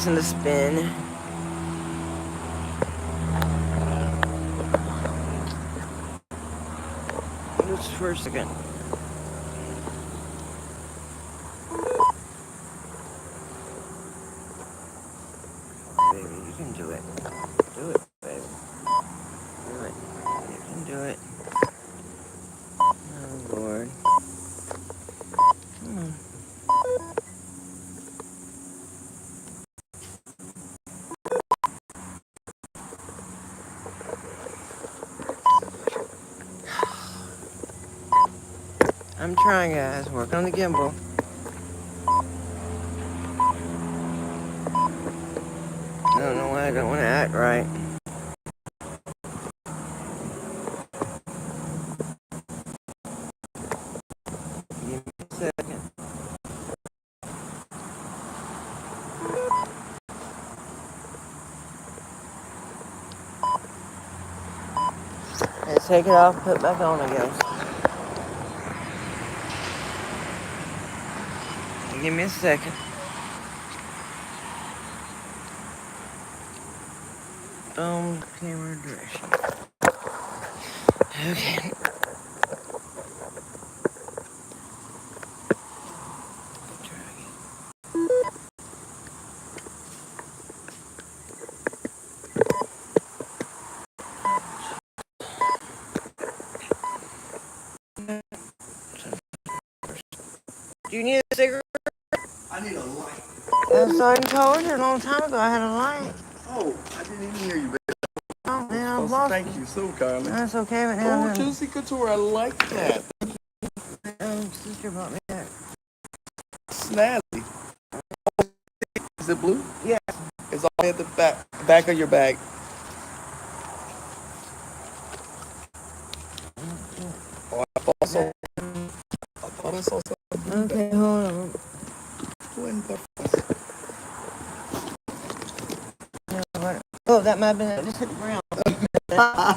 fixing to spin. Just for a second. Baby, you can do it. Do it, baby. Do it. You can do it. Oh, Lord. Come on. I'm trying, guys. Work on the gimbal. I don't know why I don't want to act right. Give me a second. Let's take it off, put it back on, I guess. Give me a second. Phone camera direction. Okay. Do you need a cigarette? I need a light. So I told you a long time ago I had a light. Oh, I didn't even hear you, baby. Oh, man, I've lost Thank you so kindly. That's okay, but now Oh, Juicy Couture, I like that. Sister brought me that. Snazzy. Is it blue? Yeah. It's all at the back of your bag. Oh, I thought so. I thought I saw something. Okay, hold on. Oh, that might have been it. Just hit the ground.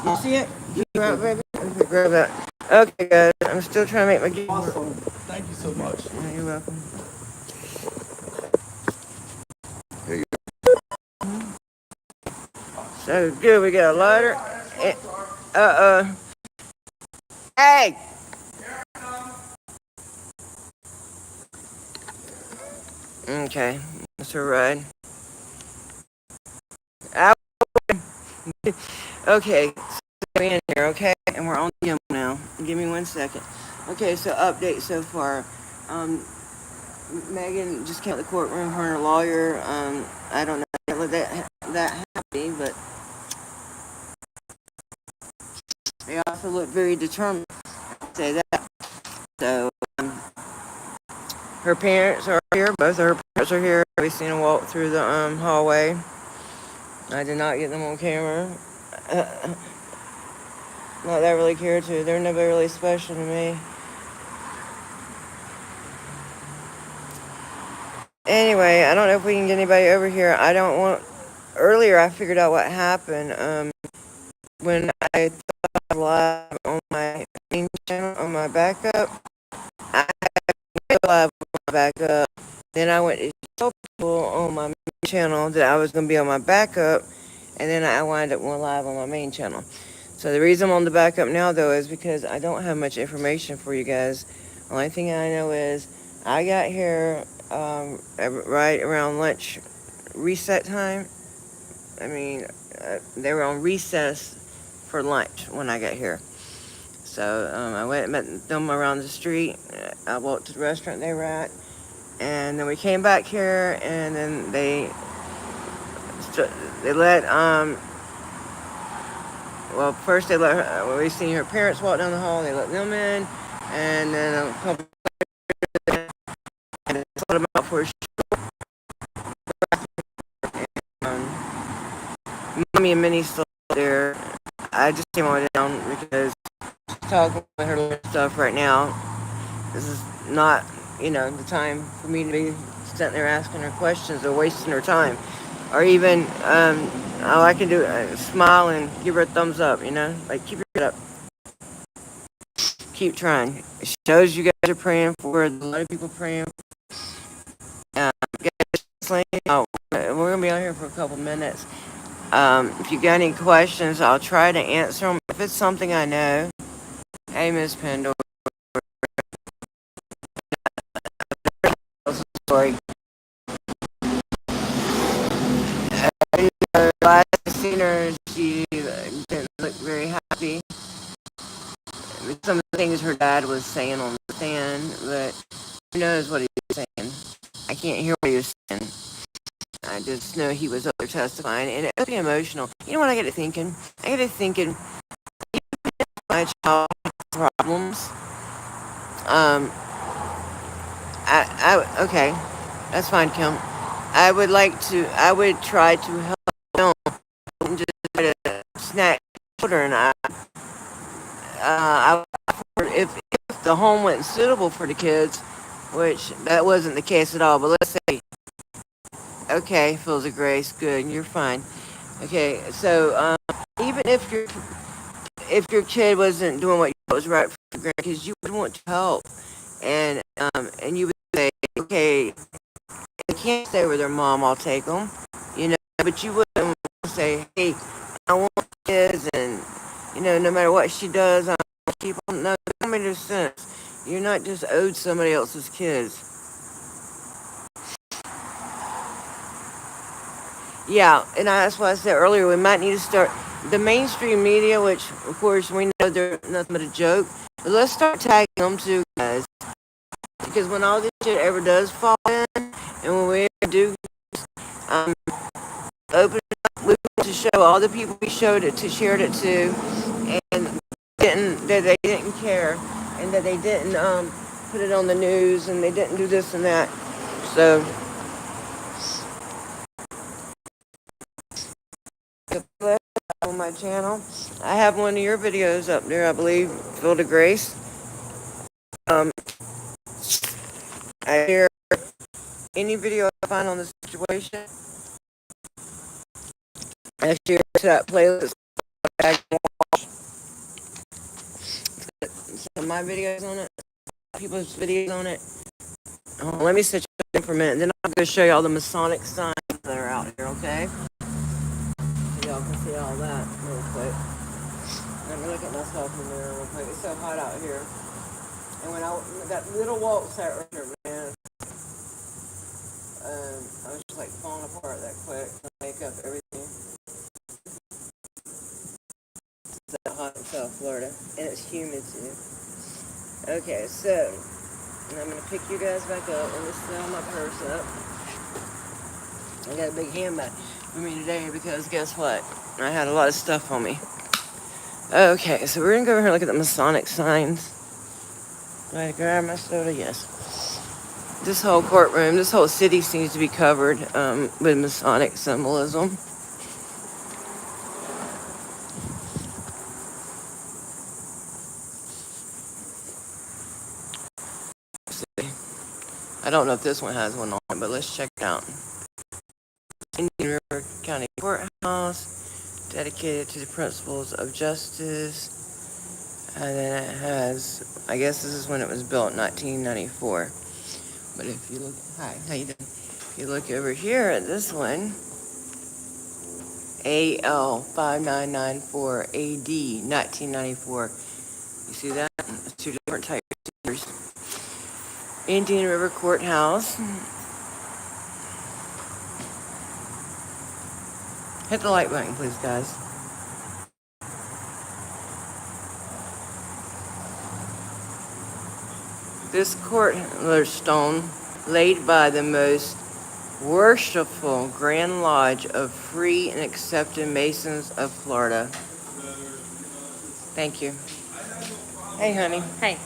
You see it? You grab it, baby? Okay, grab that. Okay, guys. I'm still trying to make my game. Awesome. Thank you so much. Oh, you're welcome. Here you So good. We got a lighter. Hey! Okay. That's her ride. Okay. So we're in here, okay? And we're on the gimbal now. Give me 1 second. Okay, so update so far. Megan just came out of the courtroom. Her and her lawyer. I don't know that happy, but they also look very determined. I'd say that. So her parents are here. Both of her parents are here. We've seen them walk through the hallway. I did not get them on camera. Not that I really care to. They're never really special to me. Anyway, I don't know if we can get anybody over here. I don't want... Earlier, I figured out what happened. When I thought live on my main channel, on my backup, I went live on my backup. Then I went to show people on my main channel that I was going to be on my backup. And then I wound up going live on my main channel. So the reason I'm on the backup now, though, is because I don't have much information for you guys. The only thing I know is I got here right around lunch reset time. I mean, they were on recess for lunch when I got here. So I went and met them around the street. I walked to the restaurant they were at. And then we came back here, and then they let, well, first they let her, we seen her parents walk down the hall, they let them in, and then a couple and they let them out for a Mommy and Minnie still there. I just came on down because she's talking with her stuff right now. This is not, the time for me to be sitting there asking her questions or wasting her time. Or even, all I can do is smile and give her a thumbs up, like keep your head up. Keep trying. It shows you guys are praying for her. A lot of people praying. We're going to on here for a couple minutes. If you got any questions, I'll try to answer them. If it's something I know, hey, Miss Pendle, story. Last I seen her, she didn't look very happy. Some of the things her dad was saying on the stand, but who knows what he was saying. I can't hear what he was saying. I just know he was up there testifying, and it was emotional. You know what I get to thinking? My child has problems. Okay, that's fine, Kim. I would try to help them, just try to snack children. If the home wasn't suitable for the kids, which that wasn't the case at all, but let's say, okay, Phil's a grace, good, you're fine. Okay, so even if your kid wasn't doing what was right for your grandkids, you would want to help, and you would say, okay, they can't stay with their mom, I'll take them, but you wouldn't say, hey, I want kids, and no matter what she does, I'm gonna keep them. No, that don't make no sense. You're not just owed somebody else's kids. Yeah, and that's why I said earlier, we might need to start the mainstream media, which of course we know they're nothing but a joke, but let's start tagging them too, guys, because when all this shit ever does fall in, and when we ever do open it up, we want to show all the people we shared it to, and that they didn't care, and that they didn't put it on the news, and they didn't do this and that. So on my channel, I have one of your videos up there, I believe, Phil DeGrace. I share any video I find on the situation. I share to that playlist. Some of my videos on it, people's videos on it. Let me switch it for a minute. Then I'm going to show you all the Masonic signs that are out here, okay? So y'all can see all that real quick. Let me look at myself in the mirror real quick. It's so hot out here. And when that little waltz out right here, man, I was just like falling apart that quick. Makeup, everything. It's that hot in South Florida. And it's humid too. Okay, so I'm going to pick you guys back up. Let me sell my purse up. I got a big handbag for me today because guess what? I had a lot of stuff on me. Okay, so we're going to go over here and look at the Masonic signs. Do I grab my soda? Yes. This whole courtroom, this whole city seems to be covered with Masonic symbolism. I don't know if this one has one on it, but let's check it out. Indian River County Courthouse, dedicated to the principles of justice. And then it has, I guess this is when it was built, 1994. But if you look, hi, how you doing? If you look over here at this one, AL 5994 AD 1994. You see that? It's two different types of years. Indian River Courthouse. Hit the like button, please, guys. This court stone laid by the most worshipful Grand Lodge of Free and Accepted Masons of Florida. Thank you. Hey, honey. Hey.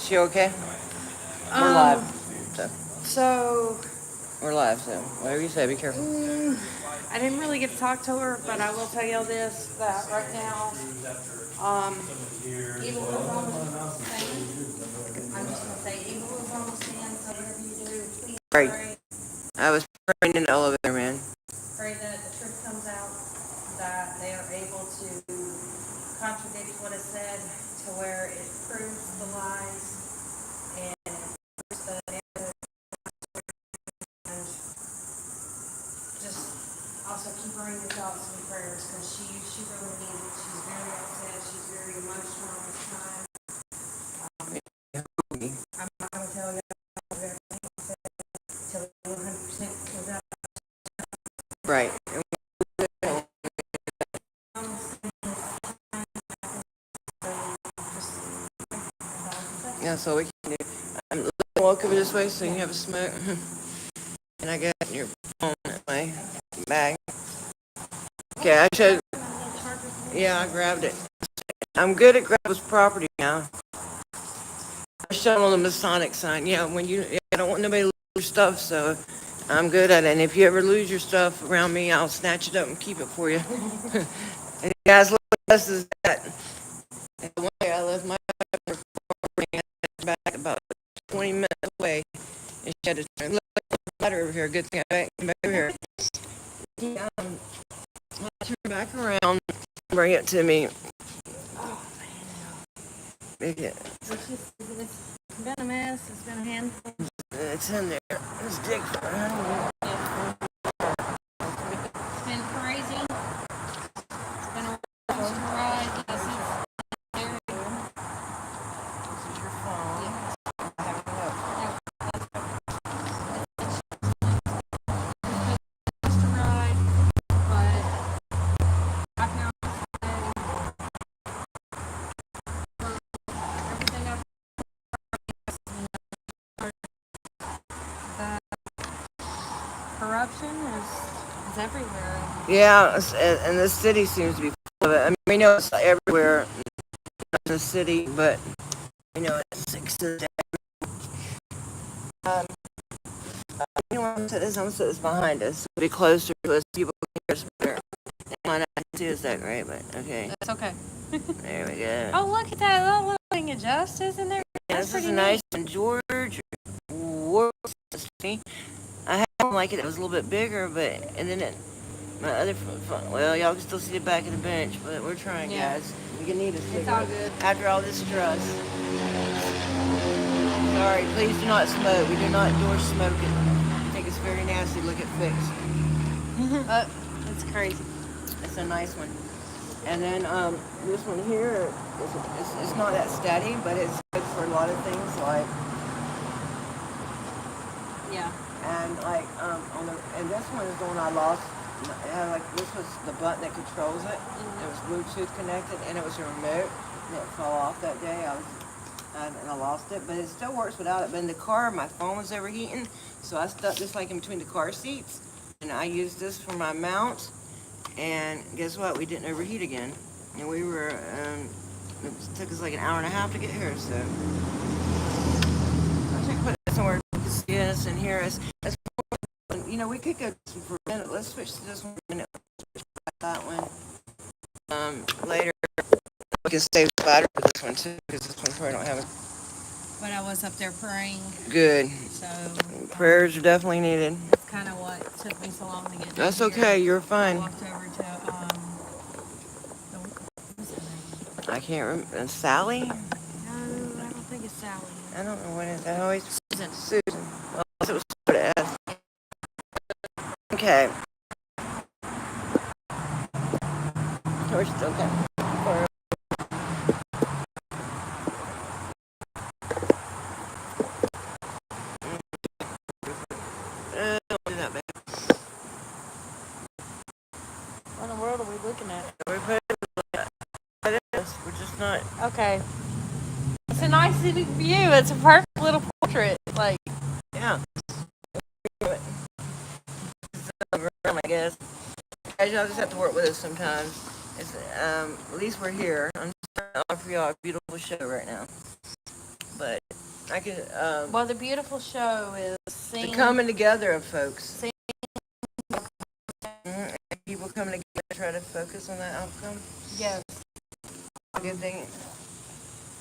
She okay? We're live. So. We're live, so whatever you say, be careful. I didn't really get to talk to her, but I will tell you this, that right now, Evil is on the stand. I'm just going to say Evil is on the stand, so whatever you do, please pray. I was praying in the elevator, man. Pray that the truth comes out, that they are able to contradict what is said to where it proves the lies and proves the narrative. just also keep her in your thoughts and prayers, because she really needs it. She's very upset, she's very emotional all this time. I'm not gonna tell you everything I said till 100% was out. Right. Yeah, so we can do. I'm walk over this way so you can have a smoke. And I got your phone in my bag. Okay, I showed. Yeah, I grabbed it. I'm good at Grabble's property now. I showed on the Masonic sign. Yeah, when you, yeah, I don't want nobody to lose their stuff, so I'm good at it. And if you ever lose your stuff around me, I'll snatch it up and keep it for you. And guys, look what else is that? And one day I left my back about 20 minutes away, and she had to turn. Look, ladder over here. Good thing I came over here. Yeah, I turn back around, bring it to me. Make it. It's been a mess, it's been a handful. It's in there. Let's dig for it. Honey. It's been crazy. It's been a roller coaster ride. This is very This is your phone. Have a look. coaster ride, but I found everything I've the corruption is everywhere. Yeah, and the city seems to be full of it. I mean, we know it's everywhere in the city, but you know it's 6 to the day. You know what I'm saying? I'm gonna set this behind us. It'll be closer to us. People can hear us better. They might not see us that great, but okay. That's okay. There we go. Oh, look at that little thing of justice in there. Yeah, That's this is pretty a nice one. George Ward. I had one like it that was a little bit bigger, but and then my other phone. Well, y'all can still see the back of the bench, but we're trying, Yeah. guys. We can need a It's cigarette all good. after all this stress. Sorry, please do not smoke. We do not endorse smoking. I think it's very nasty. Look at Fix. It's crazy. It's a nice one. And then this one here, it's not that steady, but it's good for a lot of things like. Yeah. And like on the and this one is the one I lost. It had like this was the button that controls it. It was Bluetooth connected and it was a remote. And it fell off that day. And I lost it, but it still works without it. But in the car, my phone was overheating, so I stuck this like in between the car seats, and I used this for my mount. And guess what? We didn't overheat again, and we were. It took us like an hour and a half to get here, so. I should put it somewhere you can see us and hear us. You know, we could go for a minute. Let's switch to this one for a minute. Switch back to that one. Later, we can save the battery for this one too, because this one probably don't have it. But I was up there praying, Good. so Prayers are definitely needed. that's kind of what took me so long to get down That's here. okay. You're I fine. walked over to what's her name? I can't remember. Sally? No, I don't think it's Sally. I don't know what it is. I always. Susan. Susan. Well, it was what it is. Okay. We're still okay. Don't do that, babe. What in the world are we looking at? We put it like this. We're just not. Okay. It's a nice view. It's a perfect little portrait. Like, Yeah. It's I guess. Guys, y'all just have to work with us sometimes. It's, at least we're here. I'm just trying to offer y'all a beautiful show right now. But I could, well, the beautiful show is the seeing. coming together of folks. Seeing. And people coming together to try to focus on that outcome. Yes. Good thing.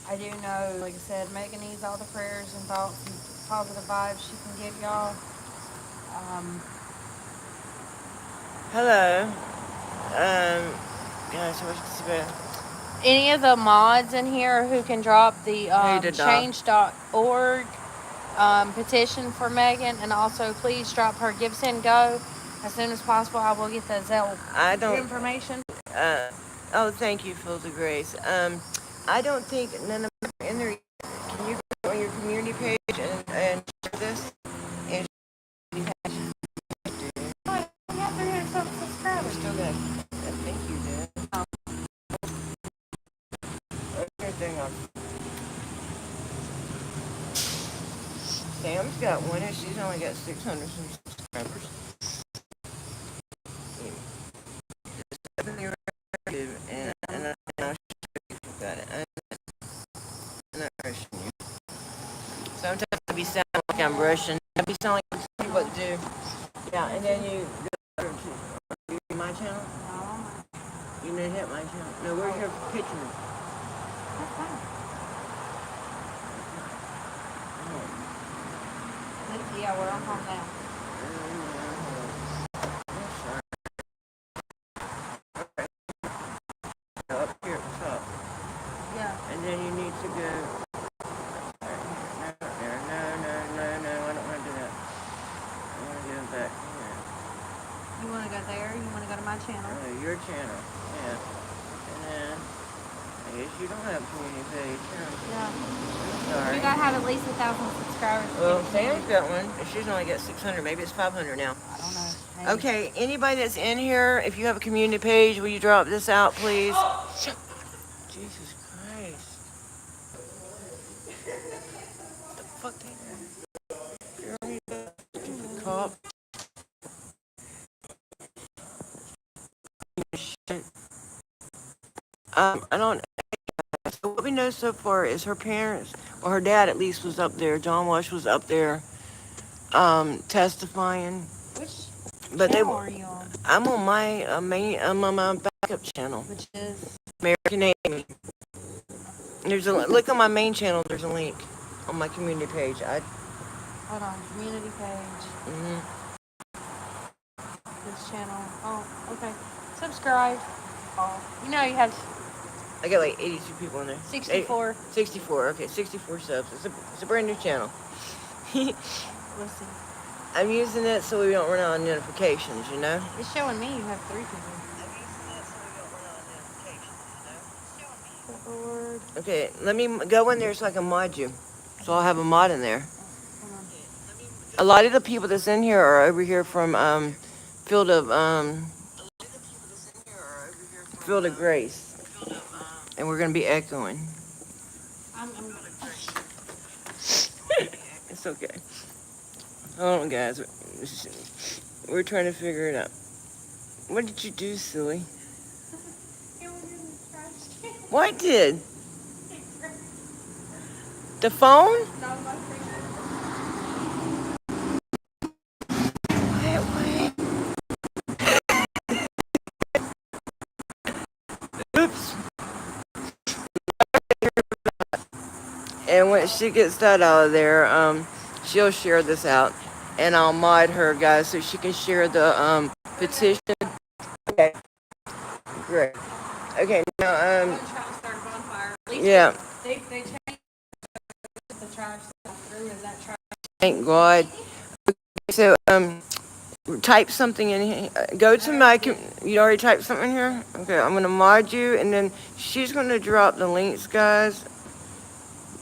I do know, like I said, Megan needs all the prayers and thoughts and positive vibes she can give y'all. Hello. Gosh, I wish to see better. Any of the mods in here who can drop the did not. change.org petition for Megan, and also please drop her Gibson Go As soon as possible, I will get the Zelle I don't. information. Oh, thank you, Phil de Grace. I don't think none of them are in there yet. Can you go on your community page and share this? And I got 300 something we're subscribers. still gonna. I think you did. Okay, thing on. Sam's got one, and she's only got 600 subscribers. And now she's got it. I'm not rushing you. Sometimes I be sound like I'm rushing. I be sound like I'm telling you what to do. Yeah, and then you go to my channel. You need to hit my channel. No, we're here picture. That's fine. Yeah, we're on home now. Up here at the top. Yeah. And then you need to go right here. No, there. No. I don't want to do that. I want to do it back here. You want to go there? You want to go to my channel? Your channel. Yeah. And then I guess you don't have a community page. Yeah. Sorry. You gotta have at least 1,000 subscribers. Well, Sam's got one. And she's only got 600. Maybe it's 500 now. I don't know. Maybe. Okay, anybody that's in here, if you have a community page, will you drop this out, please? Jesus Christ. The fuck they cop. Shit. I don't. So what we know so far is her parents, or her dad at least, was up there. John Walsh was up there, testifying. Which But channel are you on? I'm on my I'm on my backup channel, Which is? American Amy. There's a look on my main channel. There's a link on my community page. Hold on. Community page. This channel. Oh, okay. Subscribe. Oh, you know you have I got like 82 people in there. 64. 64. Okay, 64 subs. It's a brand new channel. Let's see. I'm using it so we don't run out of notifications. You know. It's showing me you have 3 people. Lord. Okay, let me go in there so I can mod you. So I'll have a mod in there. Hold on. A lot of the people that's in here are over here from Field of Field of Grace, and we're gonna be echoing. I'm It's okay. Hold on, guys. We're trying to figure it out. What did you do, silly? What did? The phone? What? Oops. And when she gets that out of there, she'll share this out, and I'll mod her, guys, so she can share the petition. Okay. Great. Okay. Now, trying to start a bonfire. At least yeah. They changed the trash through. Is that trash? Thank God. So, type something in here. Go to my. You already typed something in here? Okay, I'm gonna mod you, and then she's gonna drop the links, guys.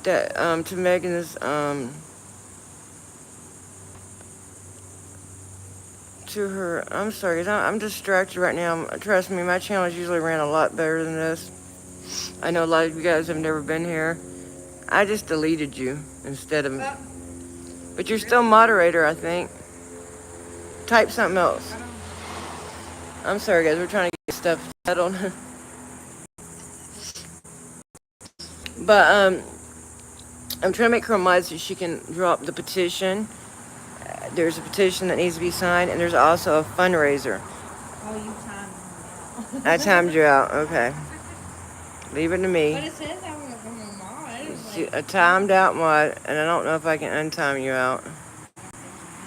That to Megan's to her. I'm sorry, 'cause I'm distracted right now. Trust me, my channel's usually ran a lot better than this. I know a lot of you guys have never been here. I just deleted you instead of. But you're still moderator, I think. Type something else. I'm sorry, guys. We're trying to get stuff settled. But I'm trying to make her a mod so she can drop the petition. There's a petition that needs to be signed, and there's also a fundraiser. Oh, you timed me out. I timed you out. Okay. Leave it to me. But it says I'm a mod. It's a timed out mod, and I don't know if I can untime you out.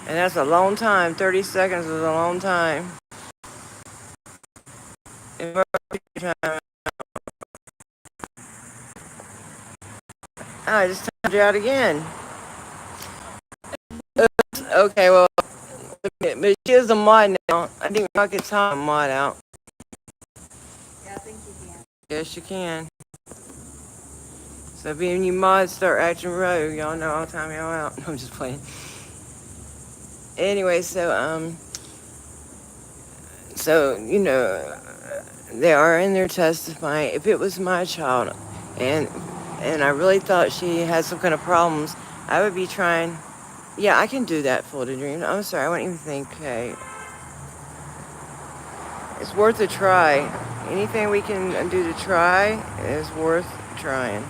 And that's a long time. 30 seconds is a long time. I just timed you out again. Oops. Okay, well, But she is a mod now. I think I could time a mod out. Yeah, I think you can. Yes, you can. So if any of you mods start acting rogue, y'all know I'll time y'all out. I'm just playing. Anyway, so you know, they are in there testifying. If it was my child, and I really thought she had some kind of problems, I would be trying. Yeah, I can do that, Full of Dreams. I'm sorry, I wouldn't even think. Okay, it's worth a try. Anything we can do to try is worth trying.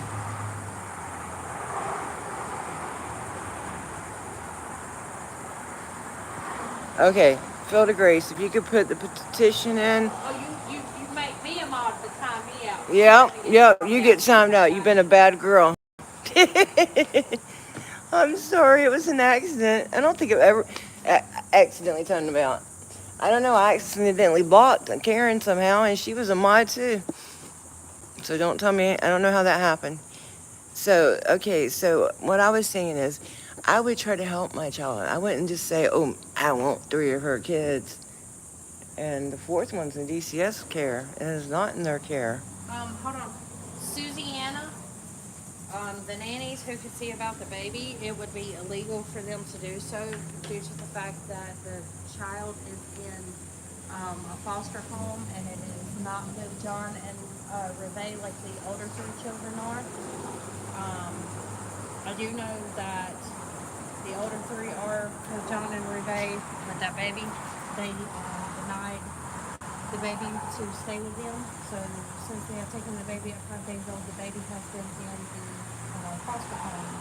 Okay, Phil de Grace, if you could put the petition in. Oh, you make me a mod to time me out. Yep, you get timed out. You've been a bad girl. I'm sorry, it was an accident. I don't think I've ever accidentally timed him out. I don't know, I accidentally blocked Karen somehow, and she was a mod too. So don't tell me, I don't know how that happened. So, okay, so what I was saying is, I would try to help my child. I wouldn't just say, oh, I want 3 of her kids. And the 4th one's in DCS care. It is not in their care. Hold on. Susiana, the nannies who could see about the baby, it would be illegal for them to do so due to the fact that the child is in a foster home and it is not with John and Reve like the older 3 children are. I do know that the older 3 are with John and Reve, but that baby, they denied the baby to stay with them. So since they have taken the baby at 5 days old, the baby has been in the foster home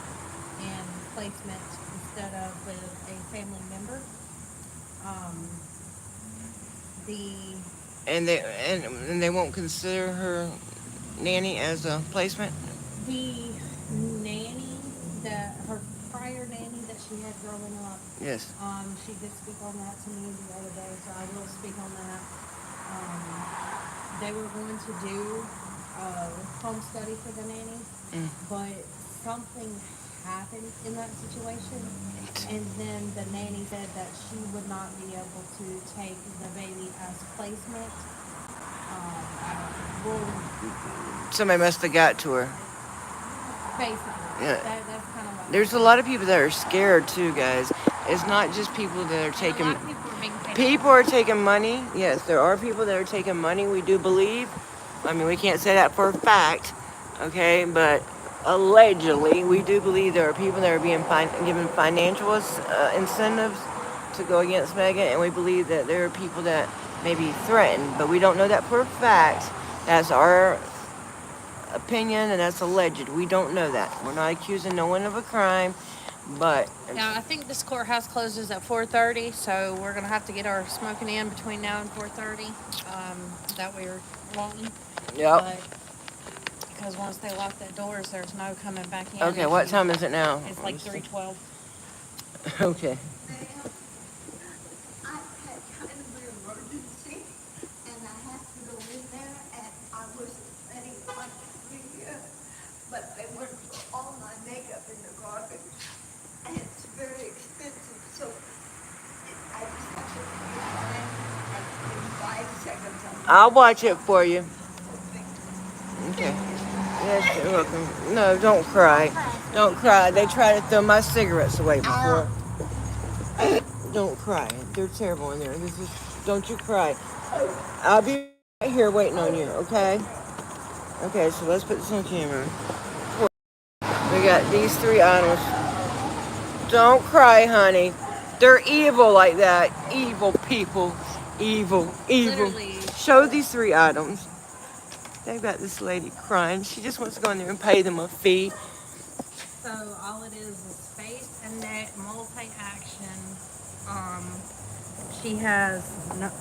and placement instead of with a family member. And they won't consider her nanny as a placement? The nanny, her prior nanny that she had growing up, Yes. she did speak on that to me the other day, so I will speak on that. They were going to do a home study for the nanny, but something happened in that situation, and then the nanny said that she would not be able to take the baby as placement. Somebody must have got to her. Basically, Yeah. that's kind of what. There's a lot of people that are scared too, guys. It's not just people that are taking. A lot of people are being taken. People are taking money. Yes, there are people that are taking money. We do believe. I mean, we can't say that for a fact, okay? But allegedly, we do believe there are people that are being given financial incentives to go against Megan, and we believe that there are people that may be threatened, but we don't know that for a fact. That's our opinion, and that's alleged. We don't know that. We're not accusing no one of a crime, but Now, I think this courthouse closes at 4:30, so we're gonna have to get our smoking in between now and 4:30. That we're wanting. yep. But because once they lock the doors, there's no coming back in. Okay, what time is it now? It's like 3:12. Okay. I had kind of an emergency, and I had to go in there, and I was ready like but they went all my makeup in the garbage, and it's very expensive, so I just have to pay mine, and in 5 seconds, I'll watch it for you. Okay. Yes, you're welcome. No, don't cry. Don't cry. They tried to throw my cigarettes away before. Don't cry. They're terrible in there. Don't you cry. I'll be right here waiting on you, okay? Okay, so let's put this on camera. We got these 3 items. Don't cry, honey. They're evil like that. Evil people. Evil. Literally. Show these 3 items. They've got this lady crying. She just wants to go in there and pay them a fee. So all it is face and neck multi-action. She has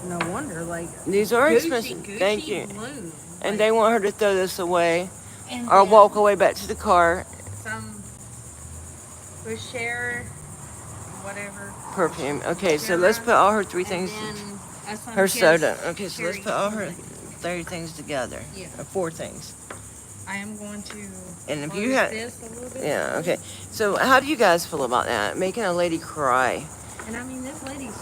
no wonder like These are Gucci, expensive. Gucci Thank you. blue. And they want her to throw this away and or then walk away back to the car. some Bushare, whatever. Perfume. Okay, so let's put all her 3 things. Her soda. Okay, so let's put all her 30 things together. Yeah. Or 4 things. I am going to And if close you had, this a little bit. yeah, okay. So how do you guys feel about that? Making a lady cry. And I mean, this lady's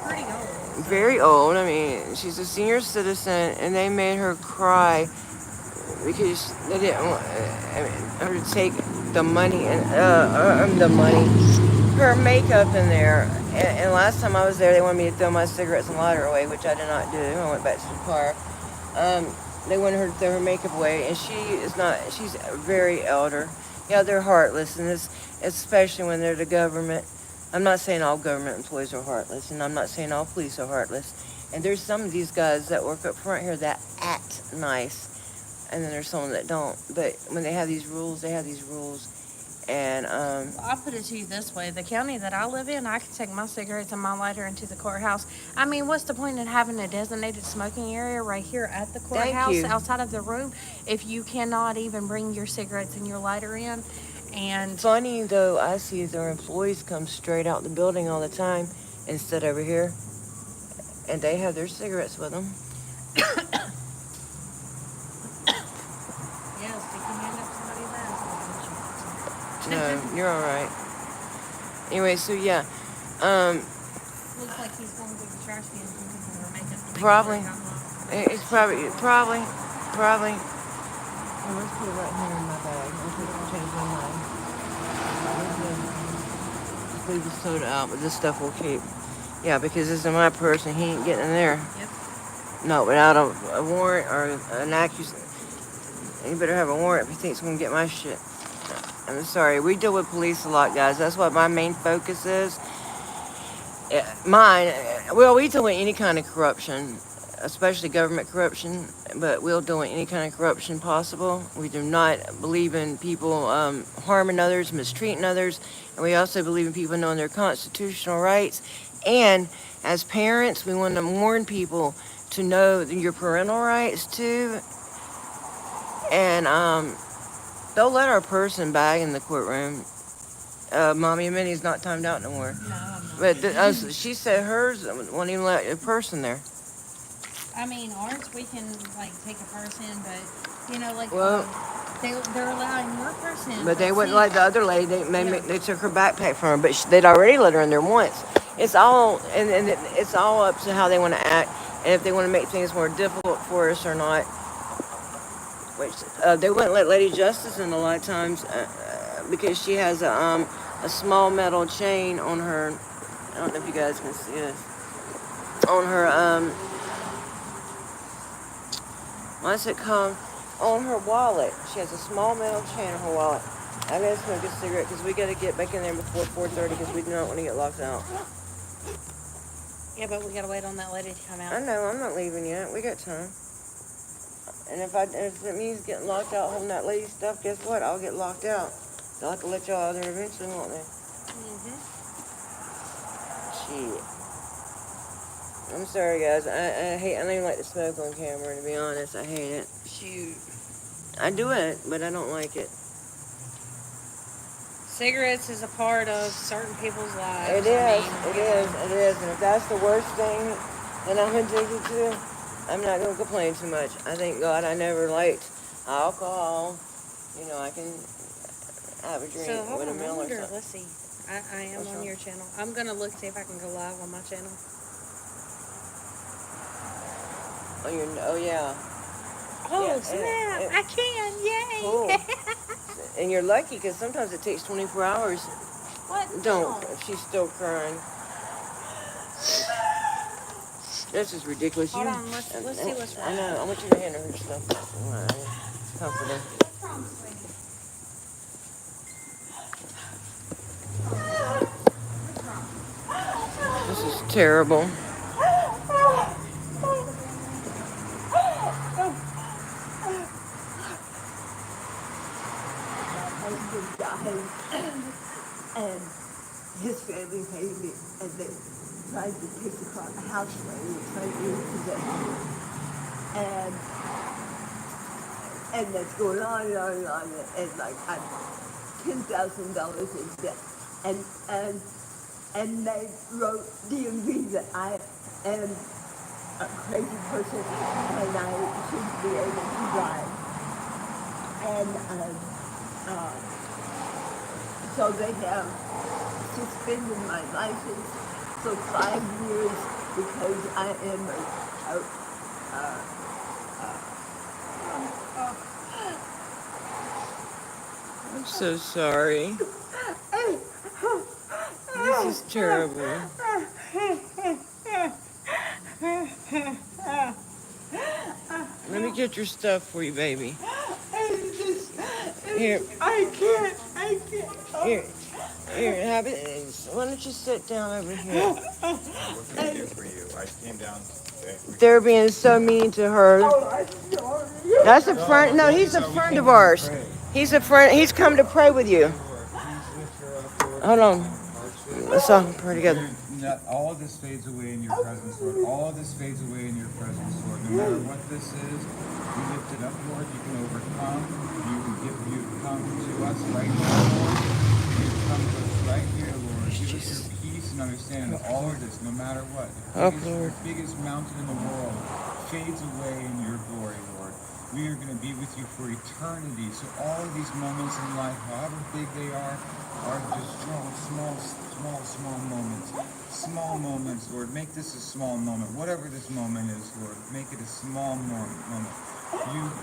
pretty old. So. very old. I mean, she's a senior citizen, and they made her cry because they didn't want her to take the money and her makeup in there. And last time I was there, they wanted me to throw my cigarettes and lighter away, which I did not do. I went back to the car. They wanted her to throw her makeup away, and she is not. She's very elder. Yeah, they're heartless, and especially when they're the government. I'm not saying all government employees are heartless, and I'm not saying all police are heartless. And there's some of these guys that work up front here that act nice, and then there's some that don't. But when they have these rules, they have these rules. And I'll put it to you this way: the county that I live in, I can take my cigarettes and my lighter into the courthouse. I mean, what's the point in having a designated smoking area right here at the courthouse, you. outside of the room, if you cannot even bring your cigarettes and your lighter in? And funny though, I see their employees come straight out the building all the time instead over here, and they have their cigarettes with them. yeah, stick your hand up somebody's ass. No, you're all right. Anyway, so yeah, Looks like he's going through the trash can looking for her makeup. Probably. It's probably. Well, let's put it right here in my bag. Change my mind. Just leave the soda out, but this stuff will keep. Yeah, because this is my purse and he ain't getting in there. Yep. No, without a warrant or an accusation. You better have a warrant if he thinks he's gonna get my shit. I'm sorry. We deal with police a lot, guys. That's what my main focus is. Well, we deal with any kind of corruption, especially government corruption, but we'll deal with any kind of corruption possible. We do not believe in people harming others, mistreating others, and we also believe in people knowing their constitutional rights. And as parents, we want to warn people to know your parental rights too. And they'll let our person back in the courtroom. Mommy Minnie's not timed out no more. No, I'm not. But she said hers won't even let a person there. I mean, ours, we can, like, take a person, but, you know, like, Well, they're allowing your person. but they wouldn't see, like the other lady. They took her backpack from her, but they'd already let her in there once. It's all and it's all up to how they want to act and if they want to make things more difficult for us or not. Which they wouldn't let Lady Justice in a lot of times because she has a small metal chain on her. I don't know if you guys can see this. On her what's it called? On her wallet. She has a small metal chain on her wallet. I gotta smoke a cigarette because we gotta get back in there before 4:30 because we do not want to get locked out. Yeah, but we gotta wait on that lady to come out. I know, I'm not leaving yet. We got time. And if it means getting locked out holding that lady's stuff, guess what? I'll get locked out. They'll have to let y'all out there eventually, won't they? Shit. I'm sorry, guys. I don't even like to smoke on camera, to be honest. I hate it. Shoot. I do it, but I don't like it. Cigarettes is a part of certain people's lives. It is. And if that's the worst thing that I'm addicted to, I'm not going to complain too much. I thank God I never liked alcohol. You know, I can have a drink So, hold with a on, I meal or wonder, something. let's see. I am What's on wrong? your channel. I'm gonna look, see if I can go live on my channel. Oh, yeah. Oh, Yeah, snap! I can! Yay! Cool. And you're lucky because sometimes it takes 24 hours. What? Don't. No. She's still crying. This is ridiculous. Hold on, let's see what's wrong. I know. I want you to handle her stuff. Comfort her. What's wrong, sweetie? This is terrible. husband died, and his family paid me, and they tried to take the house away, and tried to repossess it. And that's going on and on and on, and like I'm $10,000 in debt, and they wrote DMV that I am a crazy person and I shouldn't be able to drive. And so they have suspended my license for 5 years because I am I'm so sorry. This is terrible. Let me get your stuff for you, baby. Here. I can't. Here, have it. Why don't you sit down over here? What can I do for you? I came down. They're being so mean to her. That's a friend. No, he's a friend of ours. He's a friend. He's come to pray with you. Hold on. Let's all pray together. All of this fades away in your presence, Lord. All of this fades away in your presence, Lord. No matter what this is, you lift it up, Lord. You can overcome. You come to us right now, Lord. You come to us right here, Lord. Give us your peace and understanding of all of this, no matter what. The biggest mountain in the world fades away in your glory, Lord. We are going to be with you for eternity. So all of these moments in life, however big they are just small moments. Small moments, Lord. Make this a small moment. Whatever this moment is, Lord, make it a small moment.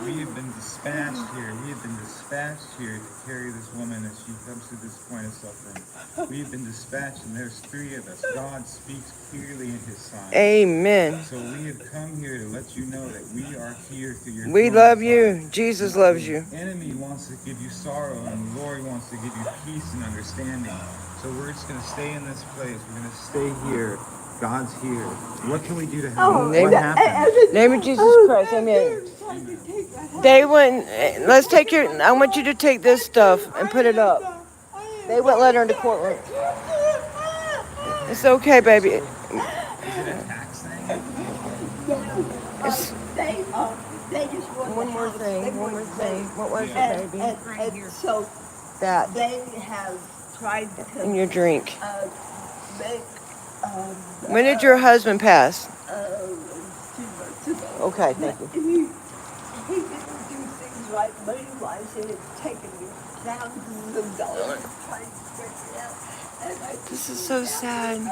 We have been dispatched here. We have been dispatched here to carry this woman as she comes to this point of suffering. We have been dispatched, and there's 3 of us. God speaks clearly in His Son. Amen. So we have come here to let you know that we are here through your. We love you. Jesus loves you. The enemy wants to give you sorrow, and the Lord wants to give you peace and understanding. So we're just going to stay in this place. We're going to stay here. God's here. What can we do to help? What happened? Name of Jesus Christ. Amen. They wouldn't. Let's take your. I want you to take this stuff and put it up. They wouldn't let her in the courtroom. It's okay, baby. Is it a tax thing? They just want One more thing. What was it, baby? And so That they have tried to in your drink. make When did your husband pass? 2 months ago. Okay, thank you. He didn't do things right money-wise, and it's taken me thousands of dollars trying to figure it out. And I This is so sad. You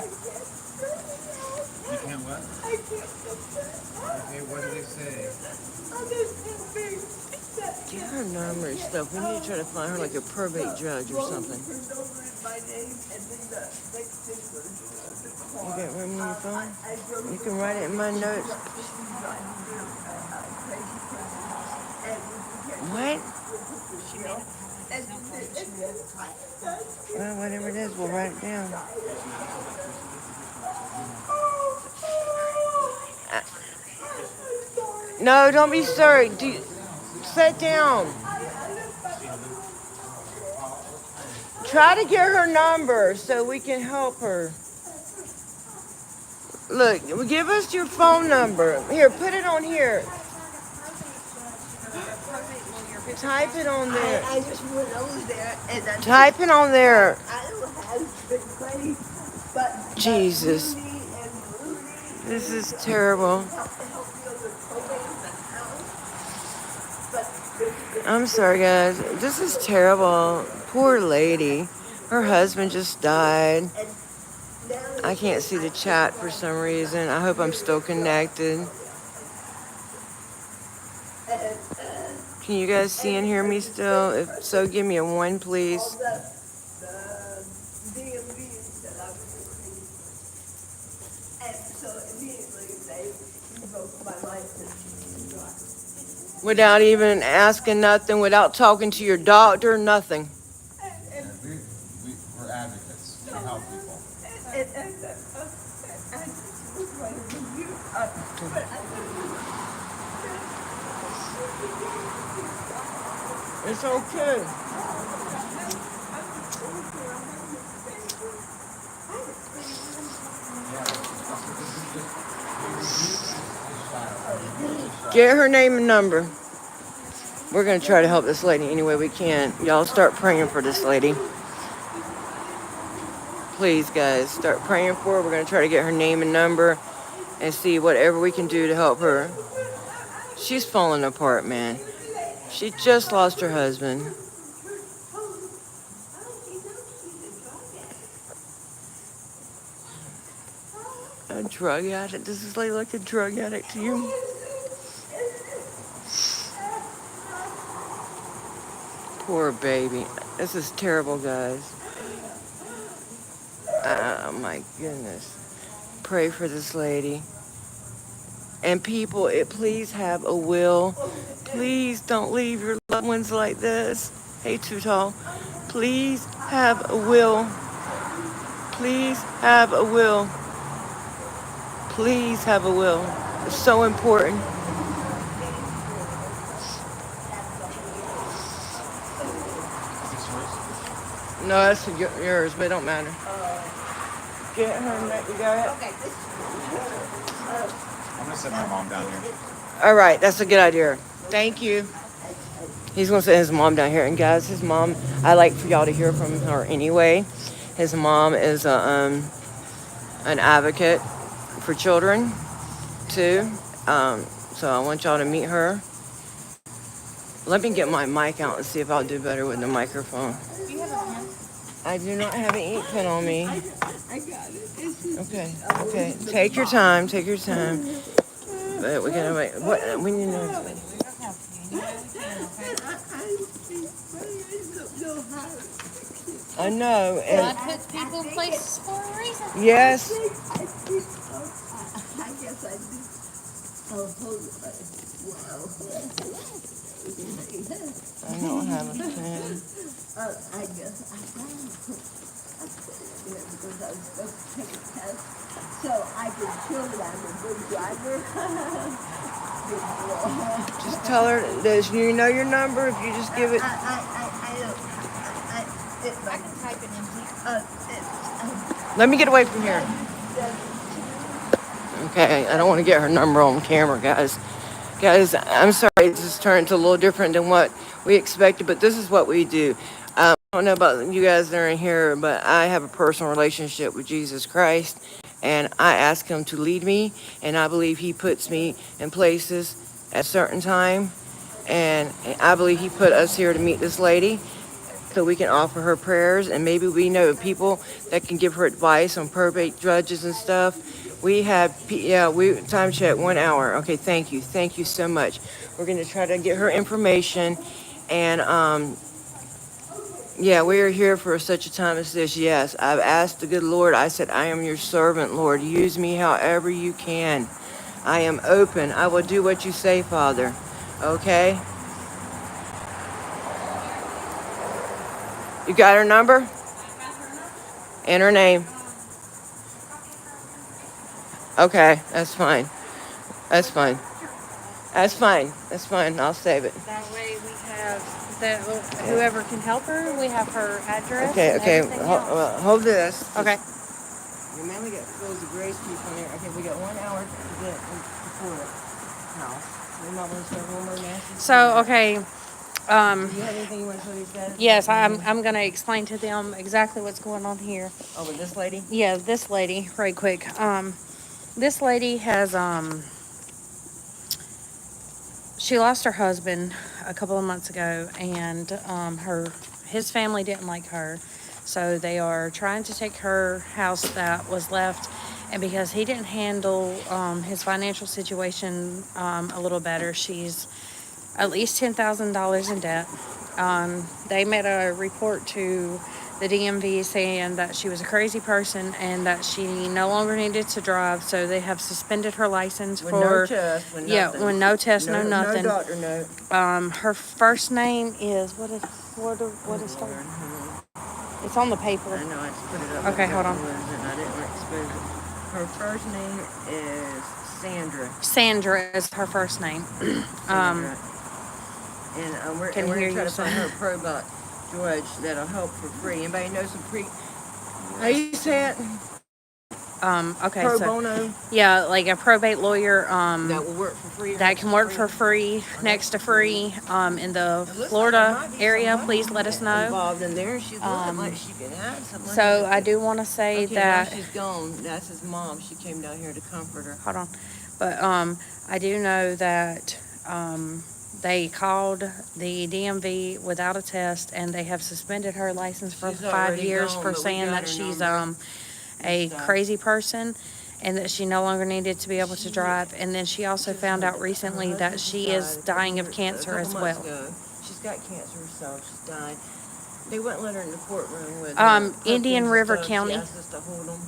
can't what? I can't figure it out. Okay, what do they say? Other than being Get her number and stuff. We need to try to find her like a probate judge or something. her number in my name, and then the next thing was the car. You got room in your phone? I drove You can write it in my notes. What? Well, whatever it is, we'll write it down. No, don't be sorry. Sit down. Try to get her number so we can help her. Look, give us your phone number. Here, put it on here. Type it on there. I just went over there and I Type it on there. I don't have been crazy, but Jesus. Rudy and Rudy This is terrible. help me with the probate in the house. But I'm sorry, guys. This is terrible. Poor lady. Her husband just died. I can't see the chat for some reason. I hope I'm still connected. Can you guys see and hear me still? If so, give me a 1, please. the DMV said I was crazy. And so immediately they revoked my license. Without even asking nothing, without talking to your doctor, nothing. We're advocates. We help people. And I just was wondering, but I It's okay. Get her name and number. We're going to try to help this lady any way we can. Y'all start praying for this lady. Please, guys, start praying for her. We're going to try to get her name and number and see whatever we can do to help her. She's falling apart, man. She just lost her husband. drug addict? Does this lady look a drug addict to you? Poor baby. This is terrible, guys. Oh my goodness. Pray for this lady. And people, please have a will. Please don't leave your loved ones like this. Hey, Too Tall. Please have a will. Please have a will. Please have a will. It's so important. No, that's yours, but it don't matter. Get her, you got it? Okay, this, I'm gonna send my mom down here. All right, that's a good idea. Thank you. He's gonna send his mom down here, and guys, his mom. I like for y'all to hear from her anyway. His mom is an advocate for children too. So I want y'all to meet her. Let me get my mic out and see if I'll do better with the microphone. Do you have a pen? I do not have an ink pen on me. I got it. It's just, Okay, okay. Take your time. Take your time. But we gotta wait. What we need to know. We don't have to. You know we can, okay? I don't know how. I know. God And puts people in places for a reason. yes. I guess I did. Oh, hold on. Wow. I don't have a pen. I guess I found it. I put it in there because I was supposed to take a test. So I can show that I'm a good driver. Good boy. Just tell her that you know your number. If you just give it. I don't. I can type it in here. Let me get away from here. Okay, I don't want to get her number on camera, guys. Guys, I'm sorry, it just turned into a little different than what we expected, but this is what we do. I don't know about you guys that are in here, but I have a personal relationship with Jesus Christ, and I ask him to lead me, and I believe he puts me in places at a certain time, and I believe he put us here to meet this lady so we can offer her prayers, and maybe we know people that can give her advice on probate judges and stuff. We have, time check, 1 hour. Okay, thank you so much. We're gonna try to get her information, and we are here for such a time as this. Yes, I've asked the good Lord. I said, I am your servant, Lord. Use me however you can. I am open. I will do what you say, Father. Okay. You got her number? And her name. Okay, that's fine. That's fine. That's fine. That's fine. I'll save it. That way we have whoever can help her, we have her address. Okay, and okay. everything else. Hold this. Okay. We mainly get those grace people in there. Okay, we got 1 hour to get before the house. We might want to start one more message. So, okay. Do you have anything you want to tell these guys? Yes, I'm going to explain to them exactly what's going on here. Oh, with this lady? Yeah, this lady, right quick. This lady has, she lost her husband a couple of months ago, and his family didn't like her. So they are trying to take her house that was left, and because he didn't handle his financial situation a little better, she's at least $10,000 in debt. They made a report to the DMV saying that she was a crazy person and that she no longer needed to drive, so they have suspended her license With for no test, with nothing. with no test, no nothing. No doctor note. Her first name is what is her? It's on the paper. I know, I just put it up. Okay, hold on. I didn't expose it. Her first name is Sandra. Sandra is her first name. Sandra. And we're Can going hear to try you, to find sir. her probate judge that'll help for free. Anybody know some how you say it? Okay, Pro so bono yeah, like a probate lawyer. that will work for free. That can work for free, next to free, in the Florida area. Please let us know. Involved in there, she's looking like she can have some. So I do want to say okay, that. now she's gone. That's his mom. She came down here to comfort her. Hold on, but I do know that they called the DMV without a test, and they have suspended her license for She's 5 already years gone, for but we saying got that her she's number. a So. crazy person. and that she no longer needed to be able to drive. And then she also found out recently that she is dying of cancer as well. She's got cancer herself. She's died. They wouldn't let her in the courtroom with Indian pumpkins and River stuff. County. She asked us to hold them,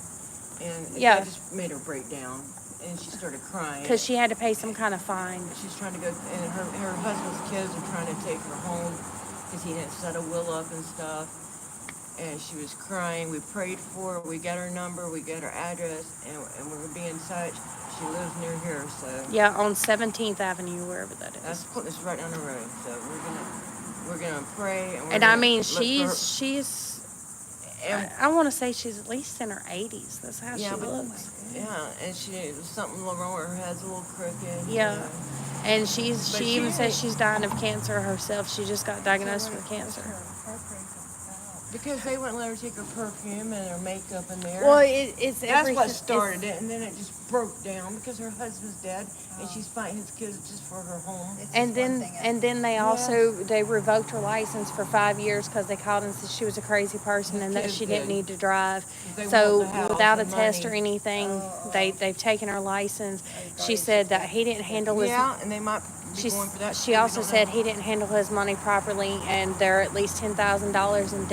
and Yeah. that just made her break down, and she started crying. Because she had to pay some kind of fine. She's trying to go, and her husband's kids are trying to take her home because he didn't set a will up and stuff. And she was crying. We prayed for her. We got her number. We got her address, and we're gonna be in touch. She lives near here, so Yeah, on 17th Avenue, wherever that that's is. it's right down the road. So we're gonna pray. And, we're And I gonna mean, look for her. she's, And, I want to say she's at least in her 80s. That's how yeah, she but looks. yeah, and she something wrong with her head's a little crooked. Yeah. you know. And But she she even says ain't- she's dying of cancer herself. She just got diagnosed with cancer. Because they wouldn't let her take her perfume and her makeup in there. Well, it's That's everything. what started it, and then it just broke down because her husband's dead, and she's fighting his kids just for her home. It's And just one then, thing and then they also they revoked her license for 5 years because they called and said she was a crazy person and that kids she didn't did. need to drive. They So want the house without a and test or money. anything, they've taken her license. She said that he didn't handle his. Yeah, and they might be She's, going for that. she too, we also don't said know. he didn't handle his money properly, and they're at least $10,000 in debt.